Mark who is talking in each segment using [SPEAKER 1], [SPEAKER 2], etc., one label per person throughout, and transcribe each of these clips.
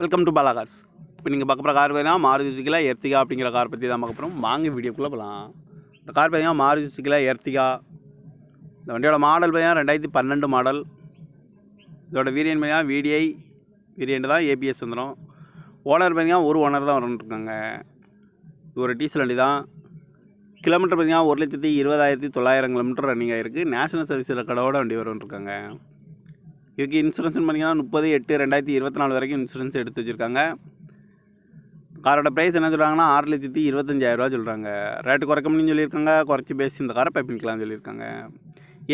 [SPEAKER 1] Welcome to Bala cars. இப்போ நீங்கள் பார்க்க போகிற கார் பார்த்தீங்கன்னா மாருதி சுசுகி எர்டிகா அப்படிங்கிற கார் பற்றி தான் பார்க்க போகிறோம். வாங்க வீடியோக்குள்ளே போகலாம். இந்த கார் பார்த்தீங்கன்னா மாருதி சுசுகி எர்டிகா. இந்த வண்டியோட மாடல் பார்த்தீங்கன்னா 2012 மாடல். இதோட வேரியன்ட் பார்த்தீங்கன்னா VDI வேரியன்ட் தான், ABS வந்துடும். ஓனர் பார்த்தீங்கன்னா ஒரு ஓனர் தான் வந்துருக்காங்க. இது ஒரு டீசல் வண்டி தான். கிலோமீட்டர் பார்த்தீங்கன்னா 1,20,900 கிலோமீட்டர் ரன்னிங் ஆகிருக்கு. நேஷனல் சர்வீஸ் ரெக்கார்டோட வண்டி வந்துருக்காங்க. இதுக்கு இன்சூரன்ஸ் பண்ணிங்கன்னா 30/8/2024 வரைக்கும் இன்சூரன்ஸ் எடுத்து வச்சுருக்காங்க. காரோட ப்ரைஸ் என்ன சொல்கிறாங்கன்னா 6,25,000 சொல்கிறாங்க. ரேட்டு குறைக்க முடியும்னு சொல்லியிருக்காங்க. குறைச்சி பேசி இந்த காரை பைப்பிங்கலாம்னு சொல்லியிருக்காங்க.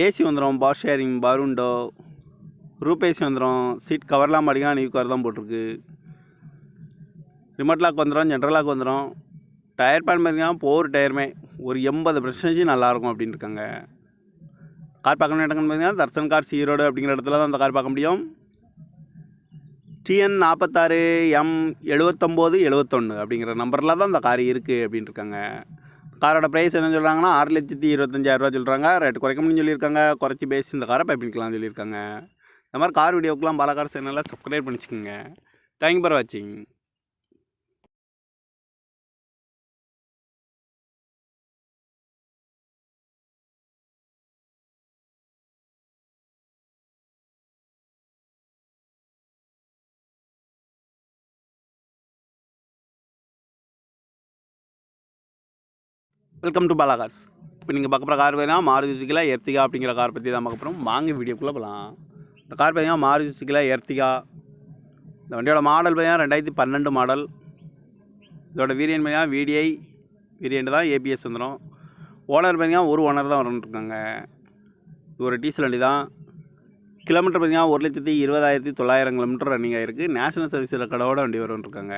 [SPEAKER 1] ஏசி வந்துடும், பவர் ஷேரிங், பருண்டோ, ரூப் ஏசி வந்துடும். சீட் கவர்லாம் மாட்டிங்கன்னா நியூ கவர் தான் போட்டிருக்கு. ரிமோட் லாக் வந்துடும், ஜென்ரல் லாக் வந்துடும். டயர் பேன் பார்த்தீங்கன்னா 4 டயருமே ஒரு 80% நல்லாயிருக்கும் அப்படின்னு இருக்காங்க. கார் பார்க்கணும் இடங்கன்னு பார்த்தீங்கன்னா தர்சன் கார்ஸ் ஈரோடு அப்படிங்கிற இடத்துல தான் அந்த கார் பார்க்க முடியும். TN 46M7971 அப்படிங்கிற நம்பரில் தான் அந்த கார் இருக்குது அப்படின்னு இருக்காங்க. காரோட ப்ரைஸ் என்ன சொல்கிறாங்கன்னா 6,25,000 சொல்கிறாங்க. ரேட்டு குறைக்க முடியும்னு சொல்லியிருக்காங்க. குறைச்சி பேசி இந்த காரை பைப்பிங்கலாம்னு சொல்லியிருக்காங்க. இந்த மாதிரி கார் வீடியோக்கெலாம் பாலா கார் சேனலில் சப்ஸ்கிரைப் பண்ணிச்சுக்கோங்க. தேங்க்யூ ஃபார் வாட்சிங். Welcome to Bala cars. இப்போ நீங்கள் பார்க்க போகிற கார் பார்த்தீங்கன்னா மாருதி சுசுகி எர்டிகா அப்படிங்கிற கார் பற்றி தான் பார்க்க போகிறோம். வாங்க வீடியோக்குள்ளே போகலாம். இந்த கார் பார்த்தீங்கன்னா மாருதி சுசுகி எர்டிகா. இந்த வண்டியோட மாடல் பார்த்தீங்கன்னா 2012 மாடல். இதோட வேரியன்ட் பார்த்தீங்கன்னா VDI வேரியன்ட் தான், ABS வந்துடும். ஓனர் பார்த்தீங்கன்னா ஒரு ஓனர் தான் வந்துருக்காங்க. இது ஒரு டீசல் வண்டி தான். கிலோமீட்டர் பார்த்தீங்கன்னா 1,20,900 கிலோமீட்டர் ரன்னிங் ஆகிருக்கு. நேஷனல் சர்வீஸ் ரெக்கார்டோட வண்டி வந்துருக்காங்க.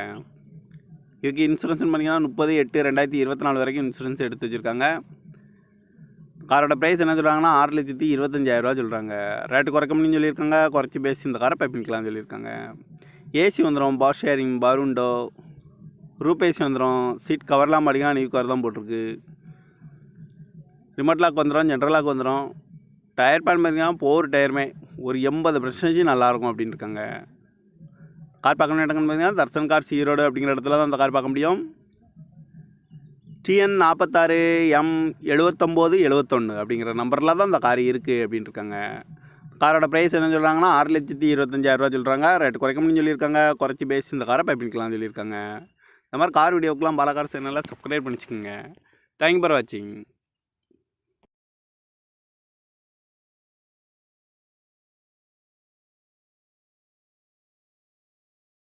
[SPEAKER 1] இதுக்கு இன்சூரன்ஸ் பண்ணிங்கன்னா 30/8/2024 வரைக்கும் இன்சூரன்ஸ் எடுத்து வச்சுருக்காங்க. காரோட ப்ரைஸ் என்ன சொல்கிறாங்கன்னா 6,25,000 சொல்கிறாங்க. ரேட்டு குறைக்க முடியும்னு சொல்லியிருக்காங்க. குறைச்சி பேசி இந்த காரை பைப்பிங்கலாம்னு சொல்லியிருக்காங்க. ஏசி வந்துடும், பவர் ஷேரிங், பருண்டோ, ரூப் ஏசி வந்துடும். சீட் கவர்லாம் மாட்டிங்கன்னா நியூ கவர் தான் போட்டிருக்கு. ரிமோட் லாக் வந்துடும், ஜென்ரல் லாக் வந்துடும். டயர் பேன் பார்த்தீங்கன்னா 4 டயருமே ஒரு 80% நல்லாயிருக்கும் அப்படின்னு இருக்காங்க. கார் பார்க்கணும் இடங்கன்னு பார்த்தீங்கன்னா தர்சன் கார்ஸ் ஈரோடு அப்படிங்கிற இடத்துல தான் அந்த கார் பார்க்க முடியும். TN 46M7971 அப்படிங்கிற நம்பரில் தான் அந்த கார் இருக்குது அப்படின்னு இருக்காங்க. காரோட ப்ரைஸ் என்ன சொல்கிறாங்கன்னா 6,25,000 சொல்கிறாங்க. ரேட்டு குறைக்க முடியும்னு சொல்லியிருக்காங்க. குறைச்சி பேசி இந்த காரை பைப்பிங்கலாம்னு சொல்லியிருக்காங்க. இந்த மாதிரி கார் வீடியோக்கெலாம் பாலா கார் சேனலில் சப்ஸ்கிரைப் பண்ணிச்சுக்கோங்க. தேங்க்யூ ஃபார் வாட்சிங்.